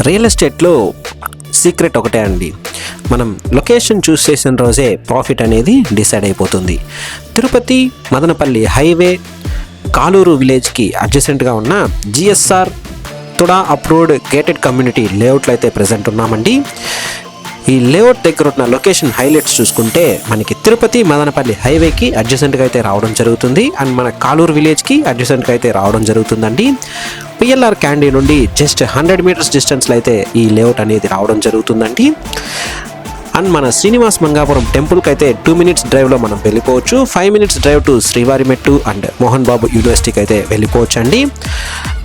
Real ఎస్టేట్లో secret ఒకటే అండి, మనం లొకేషన్ చూస్ చేసిన రోజే ప్రాఫిట్ అనేది డిసైడ్ అయిపోతుంది. తిరుపతి మదనపల్లి హైవే కాలూరు విలేజ్కి అడ్జసెంట్గా ఉన్న GSR TUDA approved gated community లేఅవుట్లో అయితే ప్రజెంట్ ఉన్నామండి. ఈ లేఅవుట్ దగ్గర ఉన్న లొకేషన్ హైలైట్స్ చూసుకుంటే మనకి తిరుపతి మదనపల్లి హైవేకి అడ్జసెంట్గా అయితే రావడం జరుగుతుంది అండ్ మన కాలూరు విలేజ్కి అడ్జసెంట్గా అయితే రావడం జరుగుతుందండి. పిఎల్ఆర్ క్యాండీ నుండి జస్ట్ 100 మీటర్స్ డిస్టెన్స్లో అయితే ఈ లేఅవుట్ అనేది రావడం జరుగుతుందండి. అండ్ మన శ్రీనివాస్ మంగాపురం టెంపుల్కి అయితే 2 minutes డ్రైవ్లో మనం వెళ్ళిపోవచ్చు. 5 minutes డ్రైవ్ టు శ్రీవారి మెట్టు అండ్ మోహన్ బాబు యూనివర్సిటీకి అయితే వెళ్ళిపోవచ్చు అండి.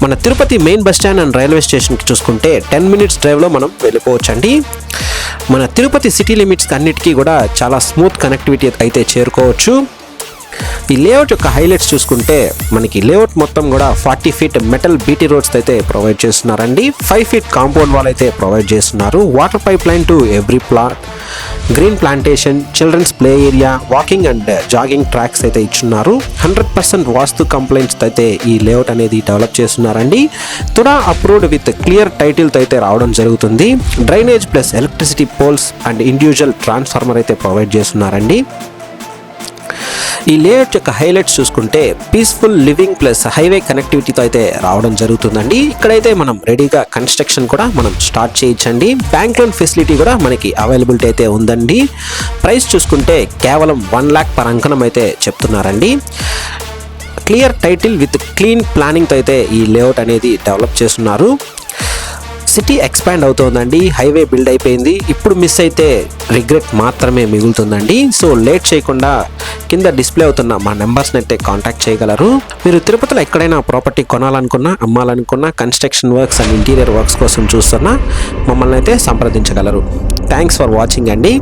మన Tirupati main bus stand and railway స్టేషన్కి చూసుకుంటే 10 minutes డ్రైవ్లో మనం వెళ్ళిపోవచ్చు అండి. మన తిరుపతి సిటీ లిమిట్స్కి అన్నిటికీ కూడా చాలా స్మూత్ కనెక్టివిటీ అయితే చేరుకోవచ్చు. ఈ లేఅవుట్ యొక్క హైలైట్స్ చూసుకుంటే మనకి లేఅవుట్ మొత్తం కూడా 40 feet మెటల్ బీటీ రోడ్స్ అయితే ప్రొవైడ్ చేస్తున్నారండి. 5 feet కాంపౌండ్ వాల్ అయితే ప్రొవైడ్ చేస్తున్నారు. Water pipe line to every plot, green plantation, childrens play area, walking and jogging tracks అయితే ఇచ్చున్నారు. 100% వాస్తు కంప్లైంట్స్ అయితే ఈ లేఅవుట్ అనేది డెవలప్ చేస్తున్నారండి. తుడా అప్రూవ్డ్ విత్ క్లియర్ టైటిల్తో అయితే రావడం జరుగుతుంది. Drainage plus electricity poles and individual transformer అయితే ప్రొవైడ్ చేస్తున్నారండి. ఈ లేఅవుట్ యొక్క హైలైట్స్ చూసుకుంటే పీస్ఫుల్ లివింగ్ ప్లస్ హైవే కనెక్టివిటీతో అయితే రావడం జరుగుతుందండి. ఇక్కడైతే మనం రెడీగా కన్స్ట్రక్షన్ కూడా మనం స్టార్ట్ చేయొచ్చండి. బ్యాంక్ లోన్ ఫెసిలిటీ కూడా మనకి అవైలబిలిటీ అయితే ఉందండి. ప్రైస్ చూసుకుంటే కేవలం 1 lakh per అంకణం అయితే చెప్తున్నారండి. క్లియర్ టైటిల్ విత్ క్లీన్ ప్లానింగ్తో అయితే ఈ లేఅవుట్ అనేది డెవలప్ చేస్తున్నారు. సిటీ ఎక్స్పాండ్ అవుతుందండి. హైవే బిల్డ్ అయిపోయింది. ఇప్పుడు మిస్ అయితే రిగ్రెట్ మాత్రమే మిగులుతుందండి. సో లేట్ చేయకుండా కింద డిస్ప్లే అవుతున్న మా నెంబర్స్ని అయితే కాంటాక్ట్ చేయగలరు. మీరు తిరుపతిలో ఎక్కడైనా ప్రాపర్టీ కొనాలనుకున్నా, అమ్మాలనుకున్నా, construction works and interior works కోసం చూస్తున్నా మమ్మల్ని అయితే సంప్రదించగలరు. థ్యాంక్స్ ఫర్ వాచింగ్ అండి.